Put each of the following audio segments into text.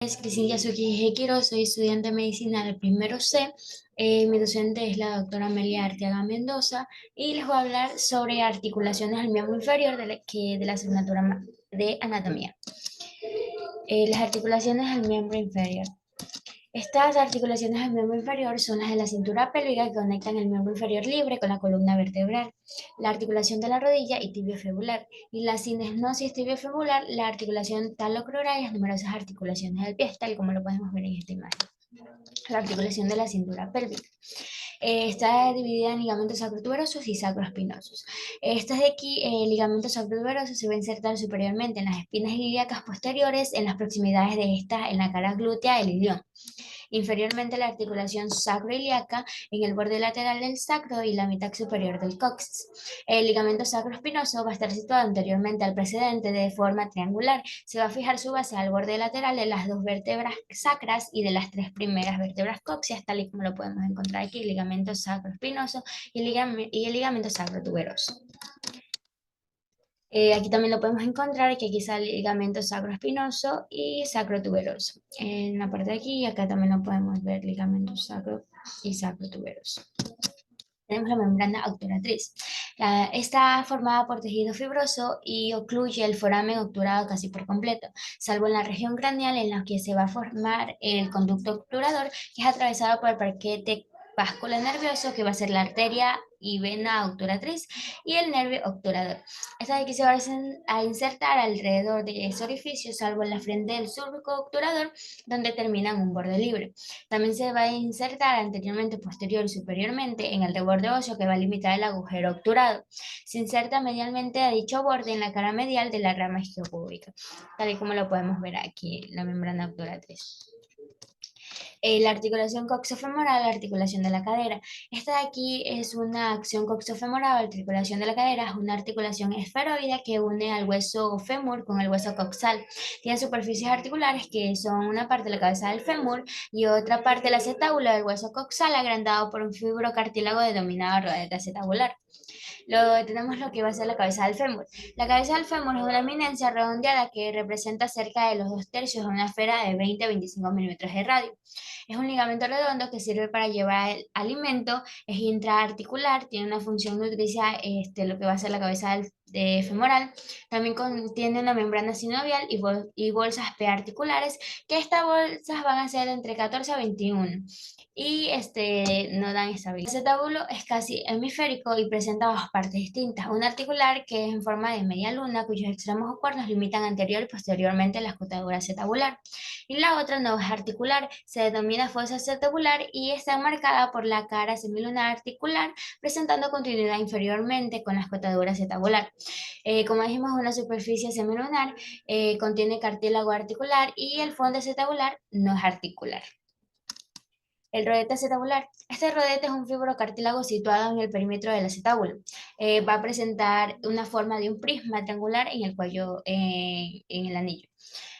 Es Cristina Yasuki Hekiro, soy estudiante de medicina del primero C. Mi docente es la doctora Amelia Arteaga Mendoza y les voy a hablar sobre articulaciones del miembro inferior de la asignatura de anatomía. Las articulaciones del miembro inferior. Estas articulaciones del miembro inferior son las de la cintura pélvica que conectan el miembro inferior libre con la columna vertebral, la articulación de la rodilla y tibiofemoral, y la sinesnosis tibiofemoral, la articulación talocrural y las numerosas articulaciones del pie, tal como lo podemos ver en esta imagen. La articulación de la cintura pélvica. Está dividida en ligamentos sacrotuberosos y sacroespinosos. Estos de aquí, ligamentos sacrotuberosos, se va a insertar superiormente en las espinas ilíacas posteriores, en las proximidades de estas, en la cara glútea del ilion. Inferiormente la articulación sacroiliaca en el borde lateral del sacro y la mitad superior del coxis. El ligamento sacroespinoso va a estar situado anteriormente al precedente de forma triangular. Se va a fijar su base al borde lateral de las dos vértebras sacras y de las tres primeras vértebras coxias, tal y como lo podemos encontrar aquí, el ligamento sacroespinoso y el ligamento sacrotuberoso. Aquí también lo podemos encontrar, que aquí está el ligamento sacroespinoso y sacrotuberoso. En la parte de aquí, acá también lo podemos ver, ligamento sacro y sacrotuberoso. Tenemos la membrana obturatriz. Está formada por tejido fibroso y ocluye el foramen obturado casi por completo, salvo en la región craneal en la que se va a formar el conducto obturador, que es atravesado por el paquete básculo nervioso, que va a ser la arteria y vena obturatriz, y el nervio obturador. Esta de aquí se va a insertar alrededor de ese orificio, salvo en la frente del surco obturador, donde termina en un borde libre. También se va a insertar anteriormente, posterior y superiormente en el reborde óseo que va a limitar el agujero obturado. Se inserta medialmente a dicho borde en la cara medial de la rama isquiopúbica, tal y como lo podemos ver aquí, la membrana obturatriz. La articulación coxofemoral, la articulación de la cadera. Esta de aquí es una acción coxofemoral, articulación de la cadera, es una articulación esferoide que une al hueso fémur con el hueso coxal. Tiene superficies articulares que son una parte de la cabeza del fémur y otra parte del acetábulo del hueso coxal, agrandado por un fibrocartílago denominado rodete acetabular. Luego tenemos lo que va a ser la cabeza del fémur. La cabeza del fémur es una eminencia redondeada que representa cerca de los 2/3 de una esfera de 20 a 25 milímetros de radio. Es un ligamento redondo que sirve para llevar el alimento, es intraarticular, tiene una función nutricia, lo que va a ser la cabeza femoral. También contiene una membrana sinovial y bolsas prearticulares, que estas bolsas van a ser entre 14 a 21 y no dan estabilidad. El acetábulo es casi hemisférico y presenta dos partes distintas. Una articular que es en forma de media luna, cuyos extremos o cuernos limitan anterior y posteriormente la escotadura acetabular. Y la otra no es articular, se denomina fosa acetabular y está marcada por la cara semilunar articular, presentando continuidad inferiormente con la escotadura acetabular. Como dijimos, una superficie semilunar, contiene cartílago articular y el fondo acetabular no es articular. El rodete acetabular. Este rodete es un fibrocartílago situado en el perímetro del acetábulo. Va a presentar una forma de un prisma triangular en el cuello, en el anillo.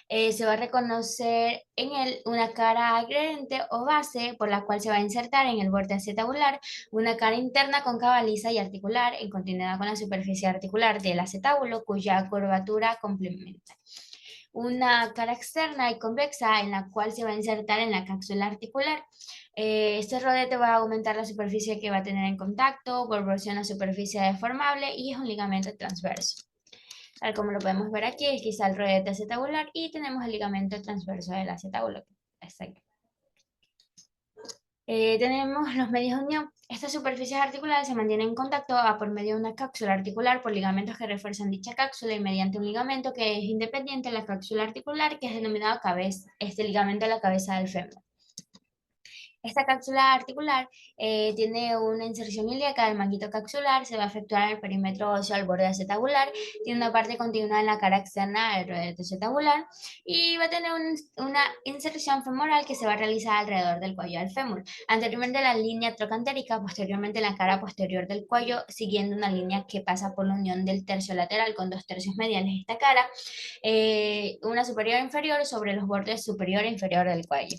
Se va a reconocer en él una cara adherente o base por la cual se va a insertar en el borde acetabular una cara interna cóncava lisa y articular en continuidad con la superficie articular del acetábulo, cuya curvatura complementa una cara externa y convexa en la cual se va a insertar en la cápsula articular. Este rodete va a aumentar la superficie que va a tener en contacto, proporciona superficie deformable y es un ligamento transverso. Tal como lo podemos ver aquí, aquí está el rodete acetabular y tenemos el ligamento transverso del acetábulo. Tenemos los medios de unión. Estas superficies articulares se mantienen en contacto por medio de una cápsula articular por ligamentos que refuerzan dicha cápsula y mediante un ligamento que es independiente de la cápsula articular, que es denominado ligamento de la cabeza del fémur. Esta cápsula articular tiene una inserción ilíaca del manguito capsular, se va a efectuar en el perímetro óseo al borde acetabular, tiene una parte continua en la cara externa del rodete acetabular y va a tener una inserción femoral que se va a realizar alrededor del cuello del fémur. Anteriormente la línea trocantérica, posteriormente la cara posterior del cuello, siguiendo una línea que pasa por la unión del tercio lateral con 2/3 mediales de esta cara, una superior e inferior sobre los bordes superior e inferior del cuello.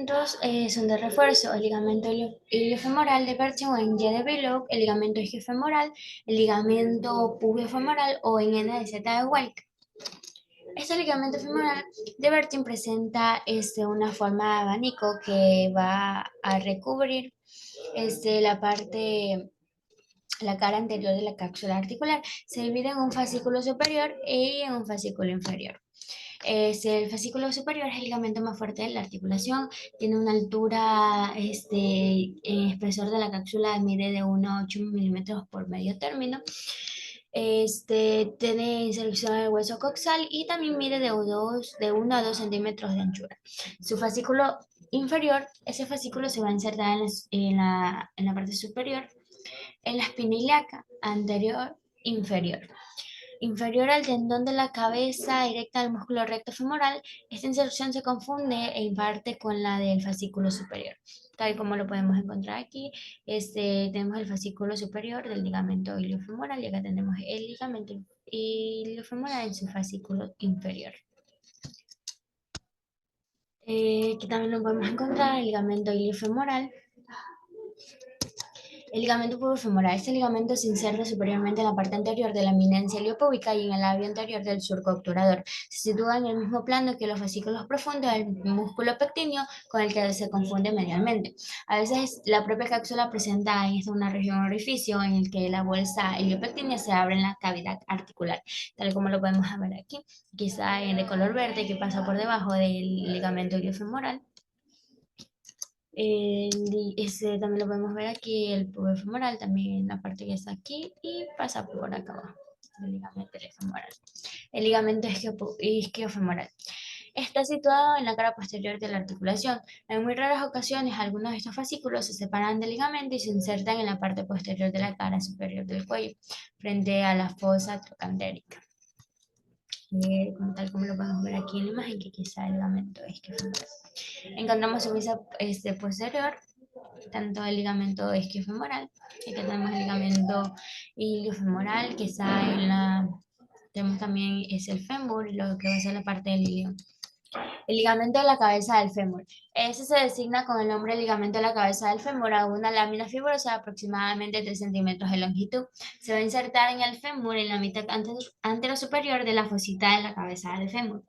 Dos son de refuerzo, el ligamento iliofemoral de Pershing o en Y de Below, el ligamento isquiofemoral, el ligamento pubiofemoral o en N de Z de Welk. Este ligamento femoral de Bertin presenta una forma de abanico que va a recubrir la cara anterior de la cápsula articular. Se divide en un fascículo superior y en un fascículo inferior. El fascículo superior es el ligamento más fuerte de la articulación, tiene una altura, espesor de la cápsula mide de 1 a 8 milímetros por medio término. Tiene inserción en el hueso coxal y también mide de 1 a 2 centímetros de anchura. Su fascículo inferior, ese fascículo se va a insertar en la parte superior, en la espina ilíaca anterior inferior. Inferior al tendón de la cabeza, directa al músculo recto femoral, esta inserción se confunde e imparte con la del fascículo superior. Tal como lo podemos encontrar aquí, tenemos el fascículo superior del ligamento iliofemoral y acá tenemos el ligamento iliofemoral en su fascículo inferior. Aquí también lo podemos encontrar el ligamento iliofemoral. El ligamento pubofemoral. Este ligamento se inserta superiormente en la parte anterior de la eminencia iliopúbica y en el labio anterior del surco obturador. Se sitúa en el mismo plano que los fascículos profundos del músculo pectíneo, con el que se confunde medialmente. A veces la propia cápsula presenta en esta una región orificio en el que la bolsa iliopectínea se abre en la cavidad articular, tal como lo podemos ver aquí, quizá en de color verde que pasa por debajo del ligamento iliofemoral. Ese también lo podemos ver aquí, el pubis femoral, también en la parte que está aquí y pasa por acá abajo, el ligamento femoral. El ligamento isquiofemoral. Está situado en la cara posterior de la articulación. En muy raras ocasiones, algunos de estos fascículos se separan del ligamento y se insertan en la parte posterior de la cara superior del cuello, frente a la fosa trocantérica. Tal como lo podemos ver aquí en la imagen, que quizá el ligamento isquiofemoral. Encontramos su visa posterior, tanto el ligamento isquiofemoral, aquí tenemos el ligamento iliofemoral, que está tenemos también es el fémur, lo que va a ser la parte del ilion. El ligamento de la cabeza del fémur. Ese se designa con el nombre de ligamento de la cabeza del fémur a una lámina fibrosa de aproximadamente 3 centímetros de longitud. Se va a insertar en el fémur en la mitad anterosuperior de la fosita de la cabeza del fémur.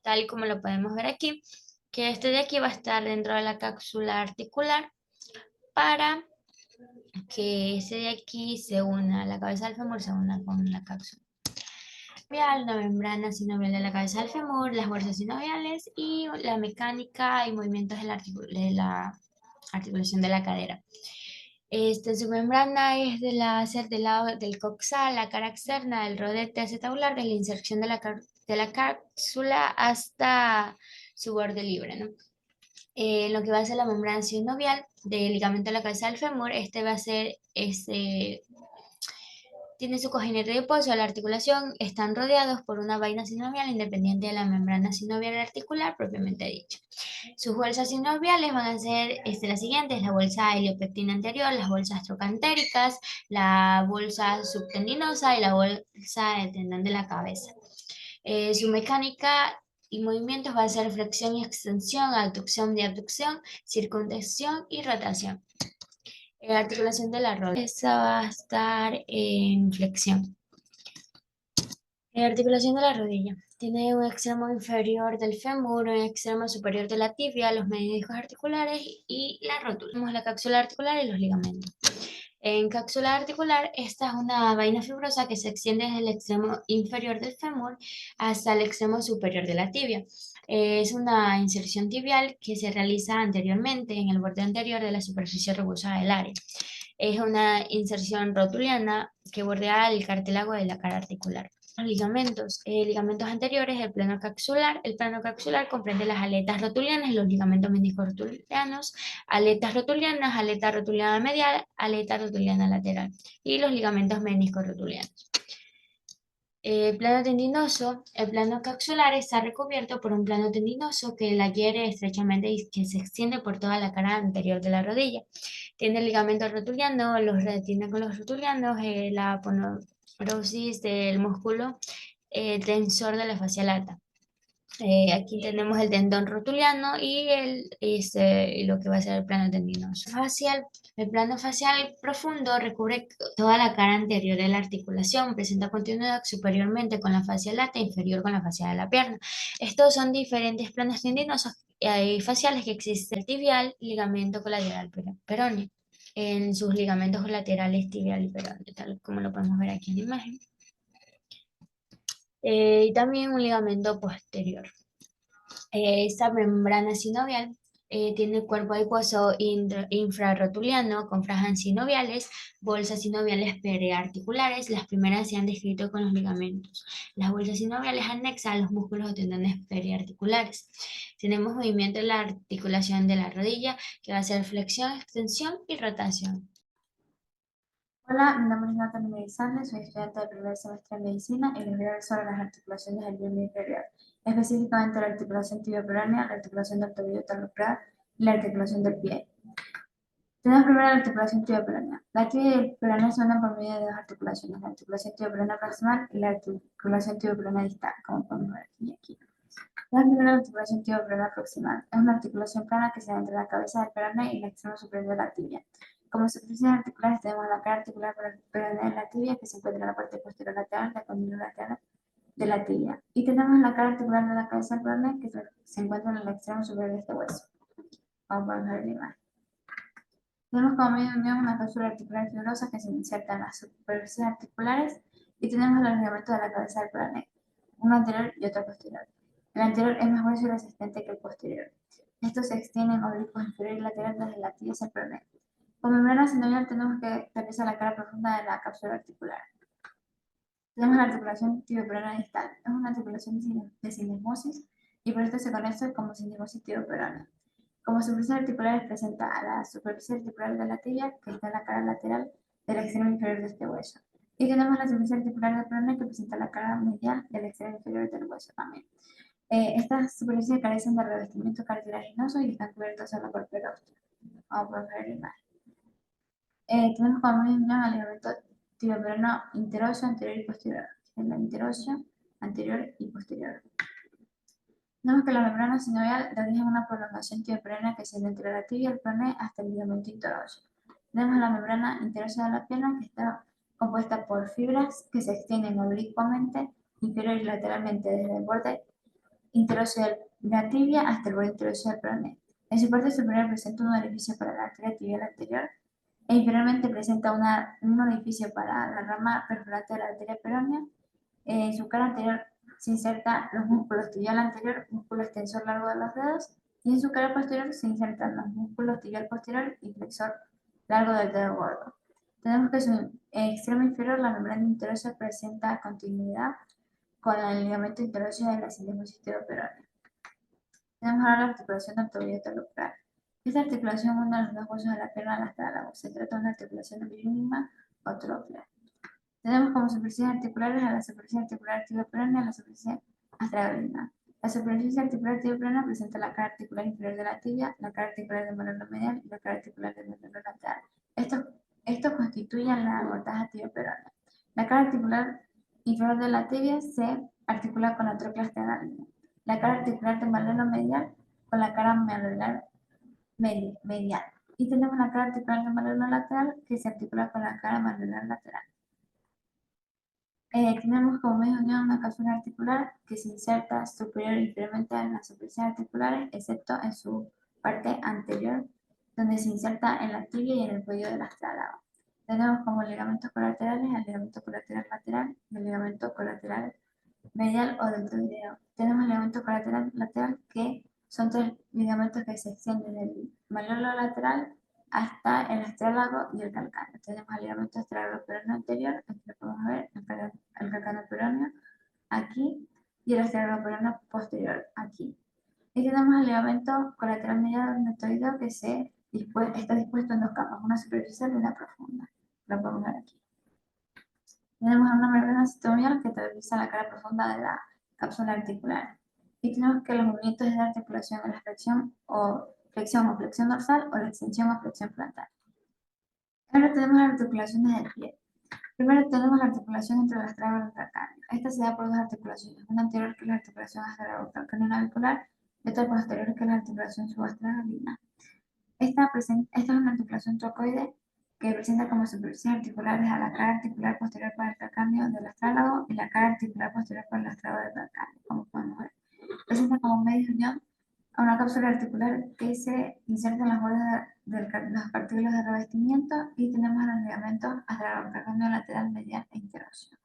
Tal como lo podemos ver aquí, que este de aquí va a estar dentro de la cápsula articular para que ese de aquí se una, la cabeza del fémur se una con la cápsula. La membrana sinovial de la cabeza del fémur, las bolsas sinoviales y la mecánica y movimientos de la articulación de la cadera. Su membrana es del lado del coxal, la cara externa del rodete acetabular, de la inserción de la cápsula hasta su borde libre, ¿no? Lo que va a ser la membrana sinovial del ligamento de la cabeza del fémur, va a ser tiene su cojinete de pozo, la articulación, están rodeados por una vaina sinovial independiente de la membrana sinovial articular propiamente dicha. Sus bolsas sinoviales van a ser las siguientes: la bolsa heliopectina anterior, las bolsas trocantéricas, la bolsa subtendinosa y la bolsa del tendón de la cabeza. Su mecánica y movimientos va a ser flexión y extensión, abducción y abducción, circunflexión y rotación. Articulación de la rodilla. Esa va a estar en flexión. Articulación de la rodilla. Tiene un extremo inferior del fémur, un extremo superior de la tibia, los meniscos articulares y la rótula. Tenemos la cápsula articular y los ligamentos. En cápsula articular, esta es una vaina fibrosa que se extiende desde el extremo inferior del fémur hasta el extremo superior de la tibia. Es una inserción tibial que se realiza anteriormente en el borde anterior de la superficie rugosa del área. Es una inserción rotuliana que bordea el cartílago de la cara articular. Los ligamentos anteriores, el plano capsular. El plano capsular comprende las aletas rotulianas y los ligamentos meniscos rotulianos, aleta rotuliana medial, aleta rotuliana lateral y los ligamentos meniscos rotulianos. El plano tendinoso, el plano capsular está recubierto por un plano tendinoso que la adhiere estrechamente y que se extiende por toda la cara anterior de la rodilla. Tiene el ligamento rotuliano, los retináculos rotulianos, la aponeurosis del músculo tensor de la fascia lata. Aquí tenemos el tendón rotuliano y lo que va a ser el plano tendinoso. Facial, el plano facial profundo recubre toda la cara anterior de la articulación, presenta continuidad superiormente con la fascia lata e inferior con la fascia de la pierna. Estos son diferentes planos tendinosos faciales que existen: el tibial, ligamento colateral peroneo, en sus ligamentos laterales tibial y peroneo, tal como lo podemos ver aquí en la imagen. Y también un ligamento posterior. Esta membrana sinovial tiene cuerpo adiposo infrarrotuliano con franjas sinoviales, bolsas sinoviales periarticulares. Las primeras se han descrito con los ligamentos. Las bolsas sinoviales anexas a los músculos o tendones periarticulares. Tenemos movimiento en la articulación de la rodilla, que va a ser flexión, extensión y rotación. Hola, mi nombre es Natalie Medizalde, soy estudiante del primer semestre de Medicina y les voy a hablar sobre las articulaciones del miembro inferior, específicamente la articulación tibioperonea, la articulación del tobillo talocral y la articulación del pie. Tenemos primero la articulación tibioperonea. La tibia y el peroné se unen por medio de dos articulaciones, la articulación tibioperonea proximal y la articulación tibioperonea distal, como podemos ver aquí y aquí. La primera articulación tibioperonea proximal es una articulación plana que se da entre la cabeza del peroné y el extremo superior de la tibia. Como superficies articulares tenemos la cara articular peroné de la tibia, que se encuentra en la parte posterior lateral, la condilo lateral de la tibia. Y tenemos la cara articular de la cabeza del peroné, que se encuentra en el extremo superior de este hueso. Vamos a ver la imagen. Tenemos como medio de unión una cápsula articular fibrosa que se inserta en las superficies articulares y tenemos los ligamentos de la cabeza del peroné, uno anterior y otro posterior. El anterior es más grueso y resistente que el posterior. Estos se extienden oblicuos inferior y lateral desde la tibia hacia el peroné. Con membrana sinovial tenemos que realizar la cara profunda de la cápsula articular. Tenemos la articulación tibioperonea distal. Es una articulación de sinesmosis y por esto se conoce como sinesmosis tibioperonea. Como superficie articular presenta a la superficie articular de la tibia, que está en la cara lateral del extremo inferior de este hueso. Y tenemos la superficie articular del peroné, que presenta la cara medial del extremo inferior del hueso también. Estas superficies carecen de revestimiento cartilaginoso y están cubiertas solo por perósteo. Vamos a ver la imagen. Tenemos como mismo el ligamento tibioperono interóseo anterior y posterior. El interóseo anterior y posterior. Tenemos que la membrana sinovial da origen a una prolongación tibioperonea que se entre la tibia y el peroné hasta el ligamento interóseo. Tenemos la membrana interósea de la pierna, que está compuesta por fibras que se extienden oblicuamente, inferior y lateralmente desde el borde interóseo de la tibia hasta el borde interóseo del peroné. En su parte superior presenta un orificio para la arteria tibial anterior e inferiormente presenta un orificio para la rama perforante de la arteria peronea. En su cara anterior se insertan los músculos tibial anterior, músculo extensor largo de los dedos, y en su cara posterior se insertan los músculos tibial posterior y flexor largo del dedo gordo. Tenemos que en su extremo inferior la membrana interósea presenta continuidad con el ligamento interóseo de la sinesmosis tibioperonea. Tenemos ahora la articulación del tobillo talocral. Esta articulación une los dos huesos de la pierna al astrálago. Se trata de una articulación mínima o troclear. Tenemos como superficies articulares a la superficie articular tibioperonea y a la superficie astragalinar. La superficie articular tibioperonea presenta la cara articular inferior de la tibia, la cara articular del malolo medial y la cara articular del malolo lateral. Estos constituyen la mortaja tibioperonea. La cara articular inferior de la tibia se articula con la trocla astragalinar. La cara articular del malolo medial con la cara malular medial. Y tenemos la cara articular del malolo lateral que se articula con la cara malular lateral. Tenemos como medio de unión una cápsula articular que se inserta superior e inferiormente en las superficies articulares, excepto en su parte anterior, donde se inserta en la tibia y en el cuello del astrálago. Tenemos como ligamentos colaterales el ligamento colateral lateral y el ligamento colateral medial o deltoideo. Tenemos el ligamento colateral lateral, que son tres ligamentos que se extienden del malleolo lateral hasta el astrálago y el calcáneo. Tenemos el ligamento astrálago peroneo anterior, aquí lo podemos ver, el calcáneo peroneo aquí, y el astrálago peroneo posterior aquí. Y tenemos el ligamento colateral medial deltoideo, que está dispuesto en dos capas, una superficial y una profunda. Lo podemos ver aquí. Tenemos una membrana sinovial que atraviesa la cara profunda de la cápsula articular. Y tenemos que los movimientos de la articulación es la flexión o flexión dorsal o la extensión o flexión frontal. Ahora tenemos las articulaciones del pie. Primero tenemos la articulación entre el astrago y el calcáneo. Esta se da por dos articulaciones, una anterior que es la articulación astrago-calcáneo navicular y otra posterior que es la articulación subastragalina. Esta es una articulación trocoide que presenta como superficies articulares a la cara articular posterior para el calcáneo del astrálago y la cara articular posterior para el astrago del calcáneo, como podemos ver. Presenta como medio de unión a una cápsula articular que se inserta en las bordes de las partículas de revestimiento y tenemos los ligamentos astralocalcáneo lateral, medial e interóseo,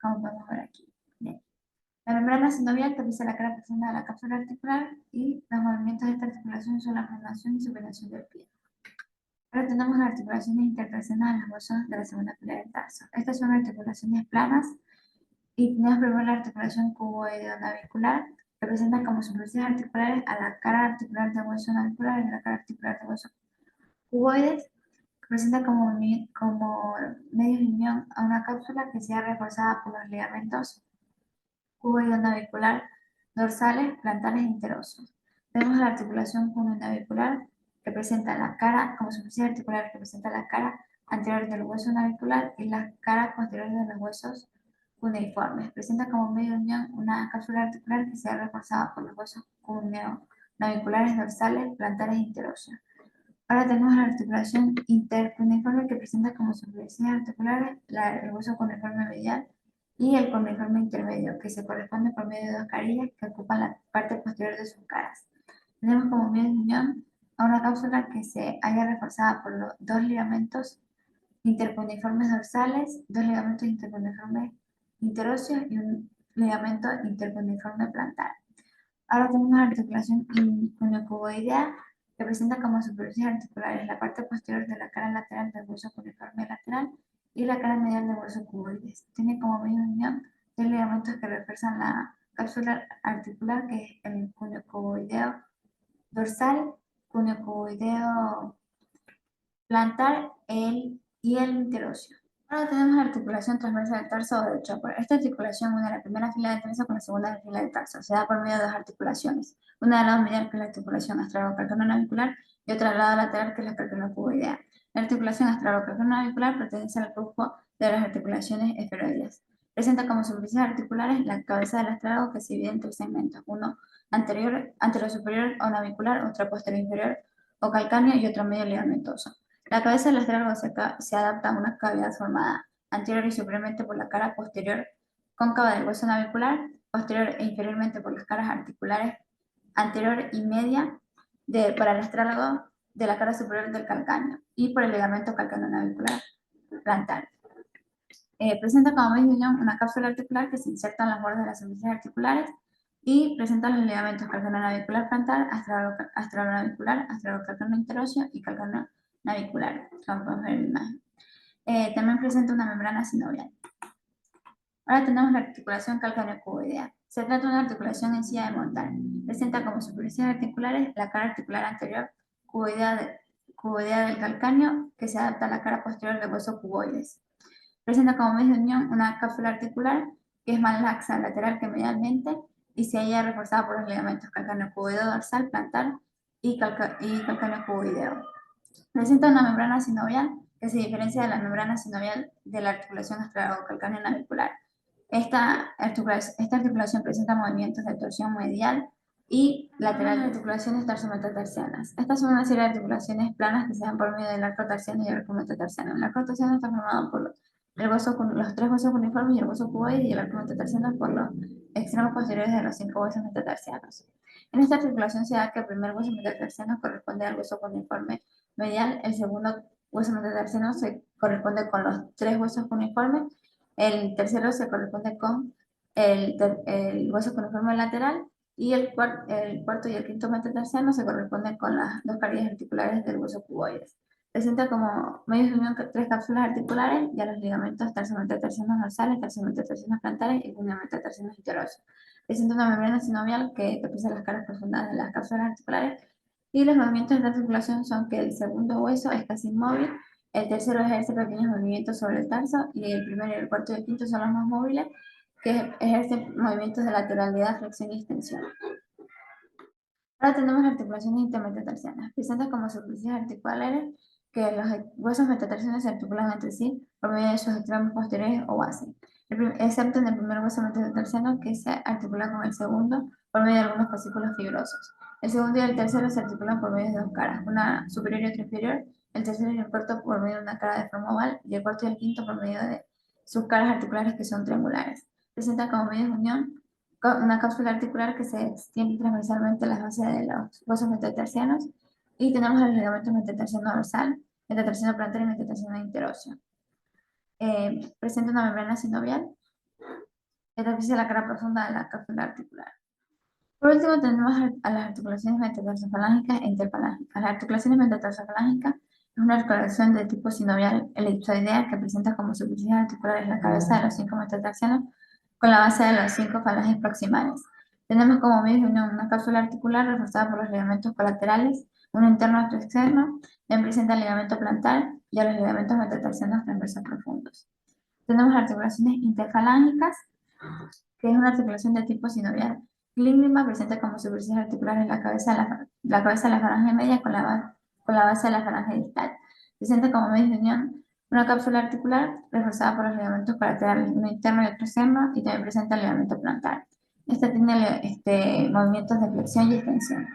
como podemos ver aquí. Bien. La membrana sinovial tapiza la cara profunda de la cápsula articular y los movimientos de esta articulación son la pronación y supinación del pie. Ahora tenemos las articulaciones intertraccionales en los huesos de la segunda fila del tarso. Estas son articulaciones planas y tenemos primero la articulación cuboideo-navicular, que presenta como superficies articulares a la cara articular del hueso navicular y la cara articular del hueso cuboides, que presenta como medios de unión a una cápsula que sea reforzada por los ligamentos cuboideo-navicular dorsales, plantares e interosos. Tenemos la articulación cuboideo-navicular que presenta la cara como superficie articular que presenta la cara anterior del hueso navicular y la cara posterior de los huesos cuneiformes. Presenta como medio de unión una cápsula articular que sea reforzada por los huesos cuneo-naviculares dorsales, plantares e interóseos. Ahora tenemos la articulación intercuneiforme que presenta como superficies articulares el hueso cuneiforme medial y el cuneiforme intermedio, que se corresponde por medio de dos carillas que ocupan la parte posterior de sus caras. Tenemos como medio de unión a una cápsula que se halla reforzada por los dos ligamentos intercuneiformes dorsales, dos ligamentos intercuneiformes interóseos y un ligamento intercuneiforme plantar. Ahora tenemos la articulación cuneo-cuboidea que presenta como superficies articulares la parte posterior de la cara lateral del hueso cuneiforme lateral y la cara medial del hueso cuboides. Tiene como medio de unión dos ligamentos que refuerzan la cápsula articular, que es el cuneo-cuboideo dorsal, cuneo-cuboideo plantar y el interóseo. Ahora tenemos la articulación transversal del tarso o del chopper. Esta articulación une la primera fila del tarso con la segunda fila del tarso. Se da por medio de dos articulaciones. Una del lado medial, que es la articulación astralocalcáneo-navicular, y otra del lado lateral, que es la calcaneocuboidea. La articulación astralocalcáneo-navicular pertenece al grupo de las articulaciones esferoides. Presenta como superficies articulares la cabeza del astrálago, que se divide en tres segmentos: uno anterior superior o navicular, otro posterior inferior o calcáneo y otro medio ligamentoso. La cabeza del astrálago se adapta a una cavidad formada anterior y superiormente por la cara posterior cóncava del hueso navicular, posterior e inferiormente por las caras articulares anterior y media para el astrálago de la cara superior del calcáneo y por el ligamento calcáneo-navicular plantar. Presenta como medio de unión una cápsula articular que se inserta en los bordes de las superficies articulares y presenta los ligamentos calcáneo-navicular plantar, astralonavicular, astralocalcáneo interóseo y calcáneo navicular, como podemos ver en la imagen. También presenta una membrana sinovial. Ahora tenemos la articulación calcáneo-cuboidea. Se trata de una articulación en silla de montar. Presenta como superficies articulares la cara articular anterior cuboidea del calcáneo, que se adapta a la cara posterior del hueso cuboides. Presenta como medio de unión una cápsula articular que es más laxa lateral que medialmente y se halla reforzada por los ligamentos calcáneo-cuboideo dorsal, plantar y calcáneo-cuboideo. Presenta una membrana sinovial que se diferencia de la membrana sinovial de la articulación astralocalcáneo navicular. Esta articulación presenta movimientos de torsión medial y lateral de articulaciones tarsometatarsianas. Estas son una serie de articulaciones planas que se dan por medio del arco tarsiano y el arco metatarsiano. El arco tarsiano está formado por los tres huesos cuneiformes y el hueso cuboide, y el arco metatarsiano por los extremos posteriores de los 5 huesos metatarsianos. En esta articulación se da que el primer hueso metatarsiano corresponde al hueso cuneiforme medial, el segundo hueso metatarsiano se corresponde con los tres huesos cuneiformes, el tercero se corresponde con el hueso cuneiforme lateral y el cuarto y el quinto metatarsiano se corresponden con las dos carillas articulares del hueso cuboides. Presenta como medios de unión tres cápsulas articulares y a los ligamentos tarsometatarsianos dorsales, tarsometatarsianos plantares y cuneo-metatarsianos interóseos. Presenta una membrana sinovial que tapiza las caras profundas de las cápsulas articulares y los movimientos de esta articulación son que el segundo hueso es casi inmóvil, el tercero ejerce pequeños movimientos sobre el tarso y el primero, el cuarto y el quinto son los más móviles, que ejercen movimientos de lateralidad, flexión y extensión. Ahora tenemos las articulaciones intermetatarsianas. Presentan como superficies articulares que los huesos metatarsianos se articulan entre sí por medio de sus extremos posteriores o base, excepto en el primer hueso metatarsiano que se articula con el segundo por medio de algunos fascículos fibrosos. El segundo y el tercero se articulan por medio de dos caras, una superior y otra inferior. El tercero y el cuarto por medio de una cara de forma oval y el cuarto y el quinto por medio de sus caras articulares que son triangulares. Presentan como medios de unión una cápsula articular que se extiende transversalmente a las bases de los huesos metatarsianos y tenemos el ligamento metatarsiano dorsal, metatarsiano plantar y metatarsiano interóseo. Presenta una membrana sinovial que atraviesa la cara profunda de la cápsula articular. Por último, tenemos a las articulaciones metatarsofalángicas e interfalángicas. Las articulaciones metatarsofalángicas es una articulación de tipo sinovial elipsoidea que presenta como superficies articulares la cabeza de los 5 metatarsianos con la base de los 5 falanges proximales. Tenemos como medios de unión una cápsula articular reforzada por los ligamentos colaterales, uno interno y otro externo, también presenta el ligamento plantar y a los ligamentos metatarsianos transversos profundos. Tenemos articulaciones interfalángicas, que es una articulación de tipo sinovial. Clínica presenta como superficies articulares la cabeza de la falange media con la base de la falange distal. Presenta como medios de unión una cápsula articular reforzada por los ligamentos colaterales, uno interno y otro externo, y también presenta el ligamento plantar. Esta tiene movimientos de flexión y extensión.